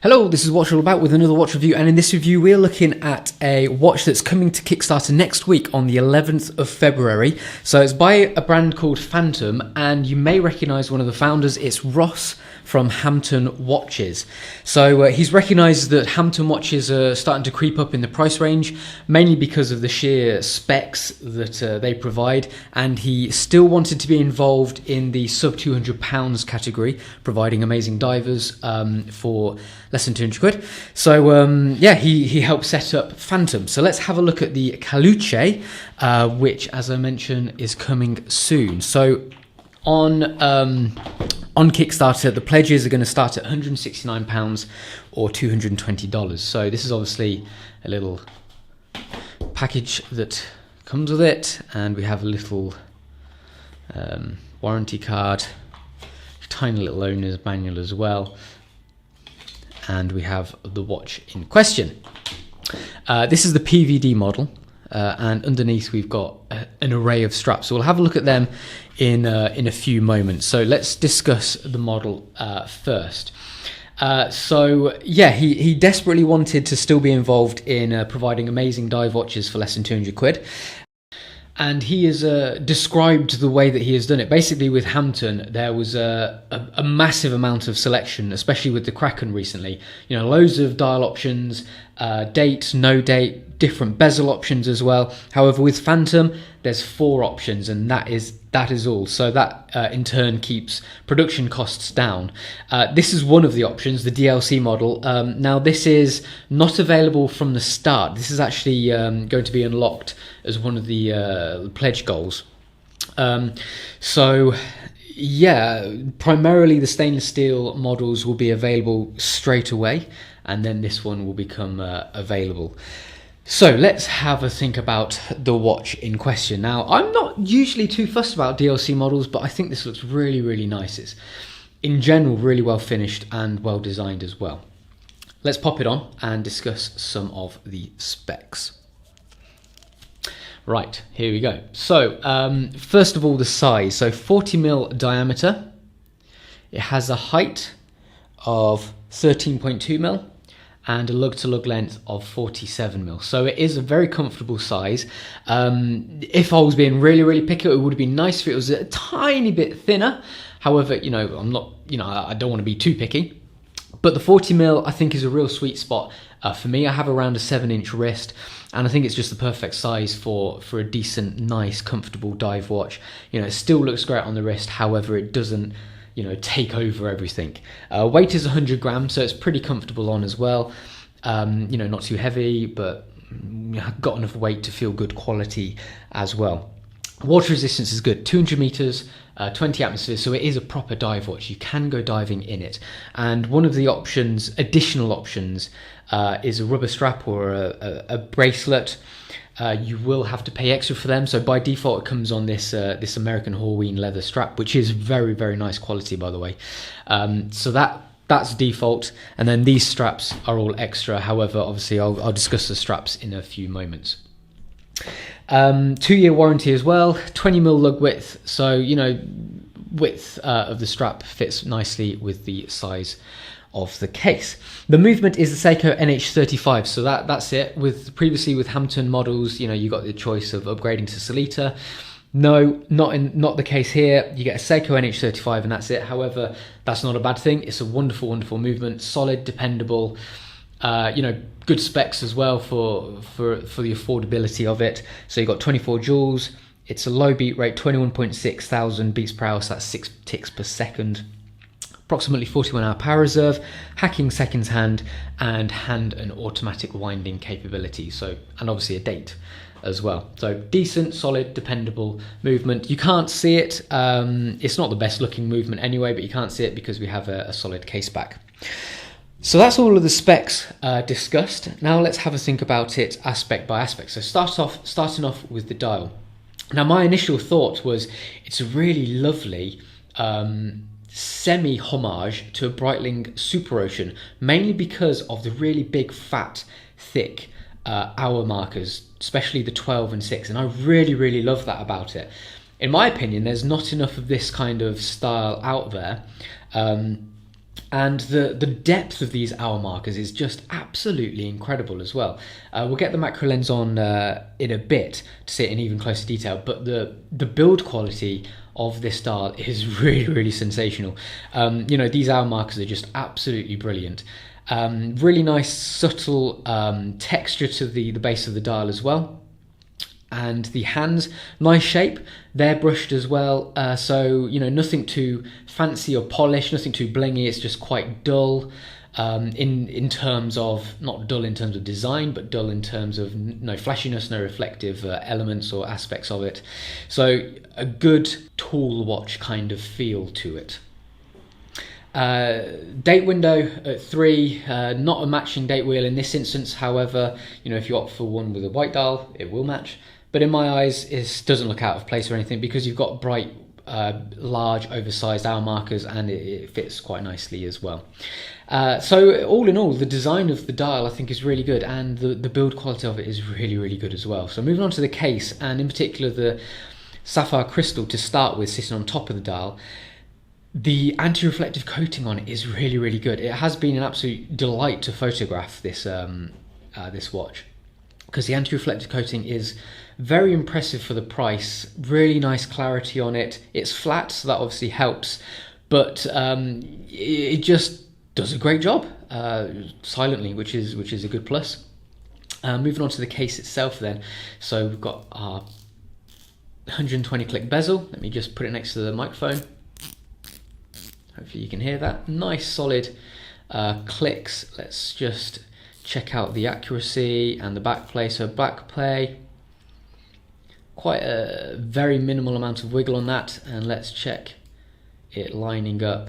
Hello, this is Watch All About with another watch review, and in this review we're looking at a watch that's coming to Kickstarter next week on the 11th of February. So it's by a brand called Hamtun, and you may recognise one of the founders. It's Ross from Hamtun Watches. So he's recognised that Hamtun watches are starting to creep up in the price range, mainly because of the sheer specs that they provide, and he still wanted to be involved in the sub £200 category, providing amazing divers for less than 200 quid. So yeah, he helped set up Hamtun. So let's have a look at the Caleuche, which, as I mentioned, is coming soon. So on Kickstarter, the pledges are going to start at £169 or $220. So this is obviously a little package that comes with it, and we have a little warranty card, tiny little owner's manual as well, and we have the watch in question. This is the PVD model, and underneath we've got an array of straps. So we'll have a look at them in a few moments. So let's discuss the model first. So yeah, he desperately wanted to still be involved in providing amazing dive watches for less than 200 quid. And he has described the way that he has done it. Basically, with Hamtun, there was a massive amount of selection, especially with the Kraken recently. You know, loads of dial options, date, no date, different bezel options as well. However, with Hamtun, there's 4 options, and that is all. So that in turn keeps production costs down. This is one of the options, the DLC model. Now, this is not available from the start. This is actually going to be unlocked as one of the pledge goals. So yeah, primarily the stainless steel models will be available straight away, and then this one will become available. So let's have a think about the watch in question. Now, I'm not usually too fussed about DLC models, but I think this looks really, really nice. It's, in general, really well finished and well designed as well. Let's pop it on and discuss some of the specs. Right, here we go. So, first of all, the size. So 40mm diameter. It has a height of 13.2mm. and a lug-to-lug length of 47mm. So it is a very comfortable size. If I was being really, really picky, it would have been nice if it was a tiny bit thinner. However, you know, I'm not, you know, I don't want to be too picky. But the 40mm, I think, is a real sweet spot for me. I have around a 7-inch wrist, and I think it's just the perfect size for a decent, nice, comfortable dive watch. You know, it still looks great on the wrist. However, it doesn't, you know, take over everything. Weight is 100 grams, so it's pretty comfortable on as well. You know, not too heavy, but got enough weight to feel good quality as well. Water resistance is good, 200 meters, 20 atmospheres, so it is a proper dive watch. You can go diving in it. And one of the options, additional options, is a rubber strap or a bracelet. You will have to pay extra for them. So by default, it comes on this this American Horween leather strap, which is very, very nice quality, by the way. So that's default. And then these straps are all extra. However, obviously, I'll discuss the straps in a few moments. 2-year warranty as well, 20mm lug width. So, you know, width of the strap fits nicely with the size of the case. The movement is the Seiko NH35, so that's it. Previously with Hamtun models, you know, you got the choice of upgrading to Solita. No, not the case here. You get a Seiko NH35 and that's it. However, that's not a bad thing. It's a wonderful, wonderful movement, solid, dependable. You know, good specs as well for the affordability of it. So you got 24 joules. It's a low beat rate, 21.6 thousand beats per hour, so that's 6 ticks per second. Approximately 41-hour power reserve, hacking seconds hand, and hand and automatic winding capability. So, and obviously a date as well. So decent, solid, dependable movement. You can't see it. It's not the best looking movement anyway, but you can't see it because we have a solid case back. So that's all of the specs discussed. Now let's have a think about it aspect by aspect. So starting off with the dial. Now my initial thought was it's a really lovely semi-homage to a Breitling SuperOcean, mainly because of the really big, fat, thick hour markers, especially the 12 and 6, and I really, really love that about it. In my opinion, there's not enough of this kind of style out there. And the depth of these hour markers is just absolutely incredible as well. We'll get the macro lens on in a bit to see it in even closer detail, but the build quality of this dial is really sensational. These hour markers are just absolutely brilliant. Really nice subtle texture to the base of the dial as well. And the hands, nice shape, they're brushed as well, so nothing too fancy or polished, nothing too blingy. It's just quite dull in terms of, not dull in terms of design, but dull in terms of no flashiness, no reflective elements or aspects of it. So a good tool watch kind of feel to it. Date window at 3, not a matching date wheel in this instance. However, if you opt for one with a white dial, it will match. But in my eyes, it doesn't look out of place or anything, because you've got bright, large, oversized hour markers, and it fits quite nicely as well. So all in all, the design of the dial I think is really good, and the build quality of it is really good as well. So moving on to the case, and in particular the sapphire crystal to start with, sitting on top of the dial. The anti-reflective coating on it is really good. It has been an absolute delight to photograph this this watch, because the anti-reflective coating is very impressive for the price. Really nice clarity on it. It's flat, so that obviously helps, but it just does a great job silently, which is a good plus. Moving on to the case itself then. So we've got our 120 click bezel. Let me just put it next to the microphone. Hopefully you can hear that. Nice solid clicks. Let's just check out the accuracy and the back play. So back play, quite a very minimal amount of wiggle on that, and let's check it lining up.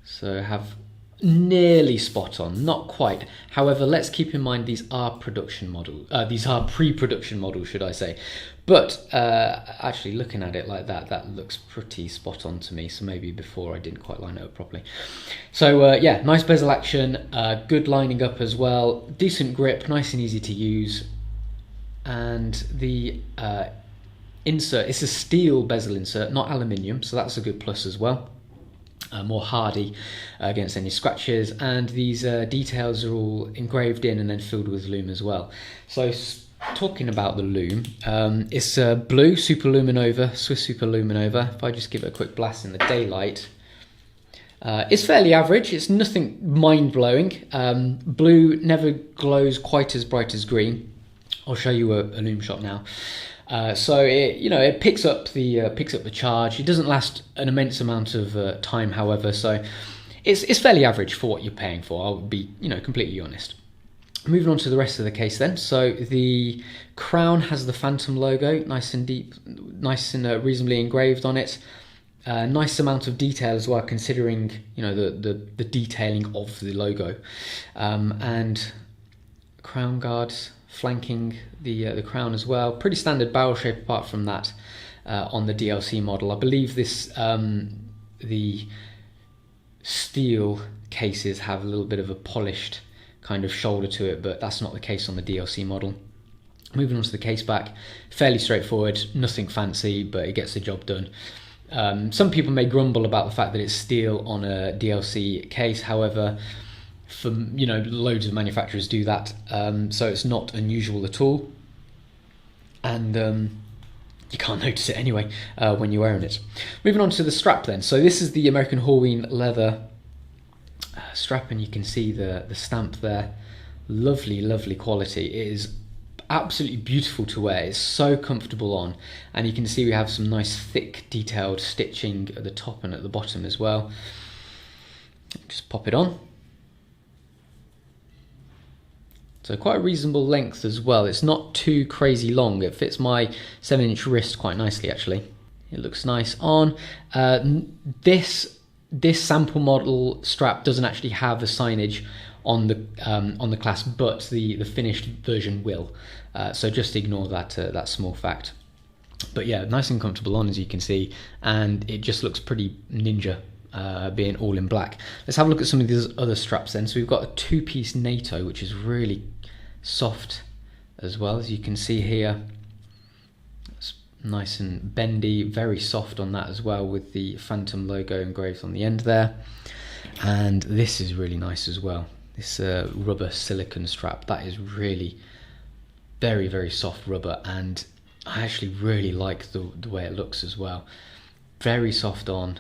So have nearly spot on, not quite. However, let's keep in mind these are production model, these are pre-production models, should I say. But actually looking at it like that, that looks pretty spot on to me. So maybe before I didn't quite line it up properly. So yeah, nice bezel action, good lining up as well, decent grip, nice and easy to use. And the insert, it's a steel bezel insert, not aluminium, so that's a good plus as well. More hardy against any scratches, and these details are all engraved in and then filled with lume as well. So talking about the lume, it's blue Superluminova, Swiss Superluminova. If I just give it a quick blast in the daylight, it's fairly average. It's nothing mind-blowing. Blue never glows quite as bright as green. I'll show you a lume shot now. So it picks up the charge. It doesn't last an immense amount of time, however, so it's fairly average for what you're paying for. I'll be completely honest. Moving on to the rest of the case then. So the crown has the Phantom logo, nice and deep, nice and reasonably engraved on it. Nice amount of detail as well, considering the detailing of the logo, and crown guards flanking the crown as well. Pretty standard barrel shape apart from that on the DLC model. I believe this the steel cases have a little bit of a polished kind of shoulder to it, but that's not the case on the DLC model. Moving on to the case back, fairly straightforward, nothing fancy, but it gets the job done. Some people may grumble about the fact that it's steel on a DLC case, however, for loads of manufacturers do that, so it's not unusual at all, and you can't notice it anyway when you're wearing it. Moving on to the strap then. So this is the American Halloween leather strap, and you can see the stamp there. Lovely quality. It is absolutely beautiful to wear. It's so comfortable on, and you can see we have some nice thick detailed stitching at the top and at the bottom as well. Just pop it on. So quite a reasonable length as well. It's not too crazy long. It fits my 7-inch wrist quite nicely actually. It looks nice on. This sample model strap doesn't actually have a signage on the clasp, but the finished version will. So just ignore that small fact. But yeah, nice and comfortable on, as you can see, and it just looks pretty ninja, being all in black. Let's have a look at some of these other straps then. So we've got a 2-piece NATO, which is really soft as well, as you can see here. It's nice and bendy, very soft on that as well, with the Hamtun logo engraved on the end there. And this is really nice as well, this rubber silicone strap. That is really very, very soft rubber, and I actually really like the way it looks as well. Very soft on,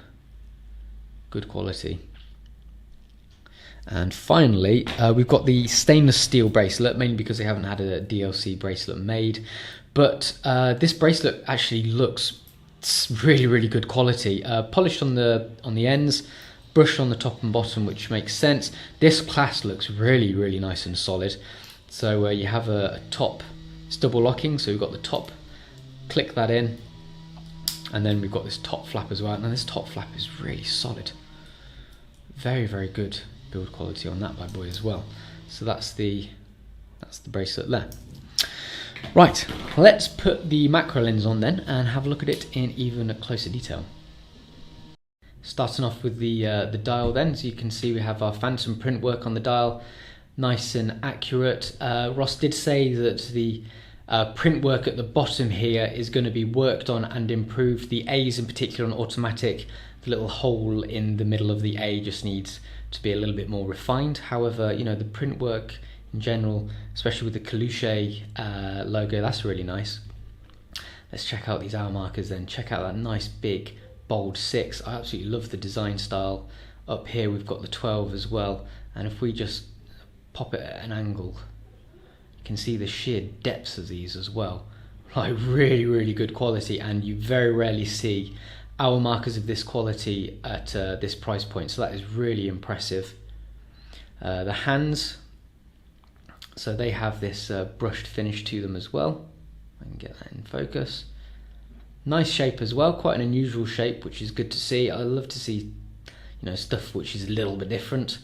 good quality. And finally, we've got the stainless steel bracelet, mainly because they haven't had a DLC bracelet made. But this bracelet actually looks really, really good quality. Polished on the ends, brushed on the top and bottom, which makes sense. This clasp looks really, really nice and solid. So you have a top, it's double locking, so we've got the top, click that in, and then we've got this top flap as well. And this top flap is really solid. Very, very good build quality on that bad boy as well. So that's the bracelet there. Right, let's put the macro lens on then and have a look at it in even closer detail. Starting off with the dial then, as you can see we have our Hamtun print work on the dial, nice and accurate. Ross did say that the print work at the bottom here is going to be worked on and improved. The A's in particular on automatic, the little hole in the middle of the A just needs to be a little bit more refined. However, you know, the print work in general, especially with the Caleuche logo, that's really nice. Let's check out these hour markers then. Check out that nice big bold 6. I absolutely love the design style. Up here we've got the 12 as well, and if we just pop it at an angle, you can see the sheer depths of these as well. Like really, really good quality, and you very rarely see hour markers of this quality at this price point, so that is really impressive. The hands, so they have this brushed finish to them as well. I can get that in focus. Nice shape as well, quite an unusual shape, which is good to see. I love to see, you know, stuff which is a little bit different.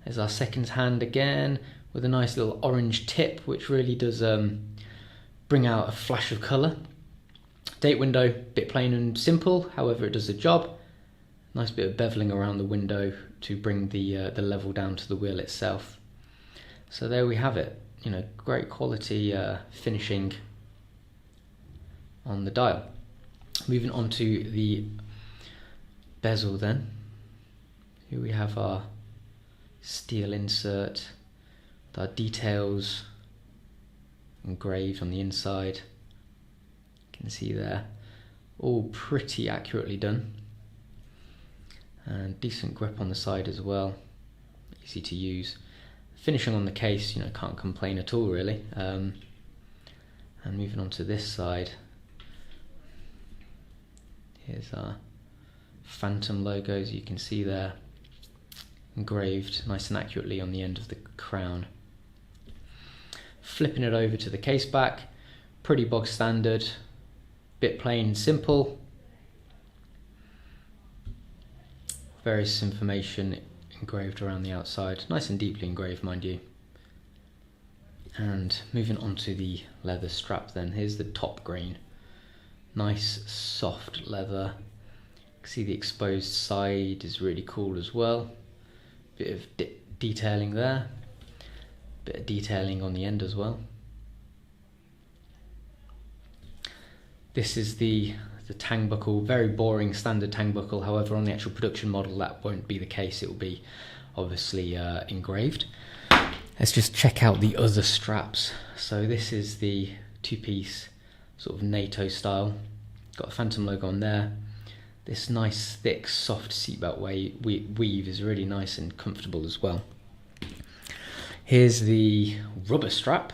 There's our second hand again with a nice little orange tip, which really does bring out a flash of colour. Date window, bit plain and simple, however it does the job. Nice bit of beveling around the window to bring the level down to the wheel itself. So there we have it, you know, great quality finishing on the dial. Moving on to the bezel then. Here we have our steel insert with our details engraved on the inside. You can see there, all pretty accurately done, and decent grip on the side as well, easy to use. Finishing on the case, you know, can't complain at all really. And moving on to this side, here's our Hamtun logos, you can see there, engraved nice and accurately on the end of the crown. Flipping it over to the case back, pretty bog standard, bit plain and simple. Various information engraved around the outside, nice and deeply engraved, mind you. And moving on to the leather strap then, here's the top grain. Nice soft leather. You can see the exposed side is really cool as well. Bit of detailing there. Bit of detailing on the end as well. This is the tang buckle, very boring standard tang buckle. However, on the actual production model that won't be the case, it will be obviously engraved. Let's just check out the other straps. So this is the two-piece sort of NATO style. Got a Hamtun logo on there. This nice thick soft seatbelt weave is really nice and comfortable as well. Here's the rubber strap.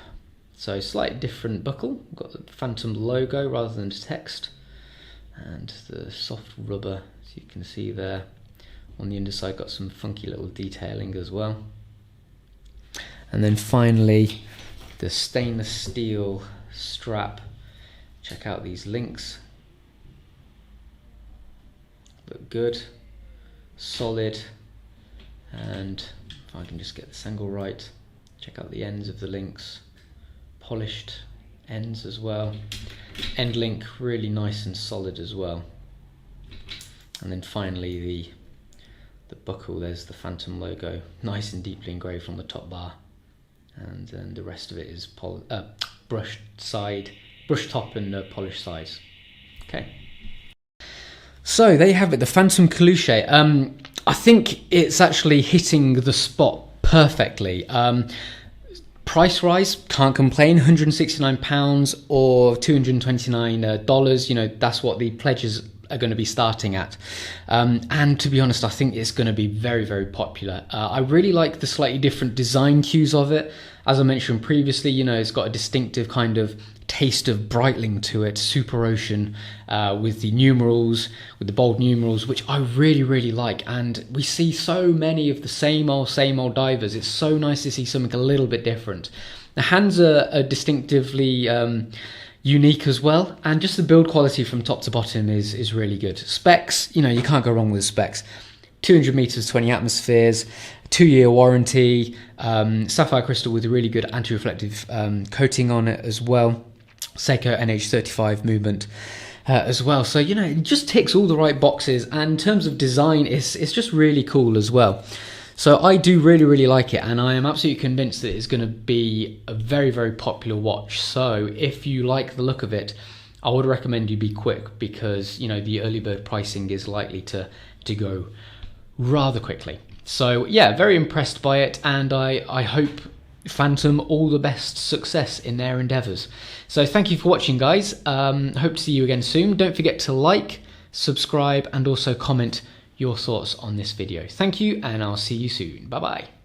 So slightly different buckle. Got the Hamtun logo rather than text, and the soft rubber, as you can see there. On the underside got some funky little detailing as well. And then finally the stainless steel strap. Check out these links. Look good, solid, and if I can just get this angle right, check out the ends of the links. Polished ends as well. End link really nice and solid as well. And then finally the buckle, there's the Hamtun logo, nice and deeply engraved on the top bar. And then the rest of it is brushed top and polished sides. Okay. So there you have it, the Phantom Caleuche. I think it's actually hitting the spot perfectly. Price rise, can't complain. £169 or $229. You know, that's what the pledges are going to be starting at. And to be honest, I think it's going to be very, very popular. I really like the slightly different design cues of it. As I mentioned previously, you know, it's got a distinctive kind of taste of Breitling to it, SuperOcean, with the numerals, with the bold numerals, which I really, really like. And we see so many of the same old divers. It's so nice to see something a little bit different. The hands are distinctively unique as well, and just the build quality from top to bottom is really good. Specs, you know, you can't go wrong with specs. 200 meters, 20 atmospheres, 2-year warranty, sapphire crystal with a really good anti-reflective coating on it as well. Seiko NH35 movement as well. So, you know, it just ticks all the right boxes, and in terms of design, it's just really cool as well. So I do really, really like it, and I am absolutely convinced that it's going to be a very, very popular watch. So if you like the look of it, I would recommend you be quick, because, you know, the early bird pricing is likely to go rather quickly. So yeah, very impressed by it, and I hope Phantom all the best success in their endeavors. So thank you for watching, guys. Hope to see you again soon. Don't forget to like, subscribe, and also comment your thoughts on this video. Thank you, and I'll see you soon. Bye bye.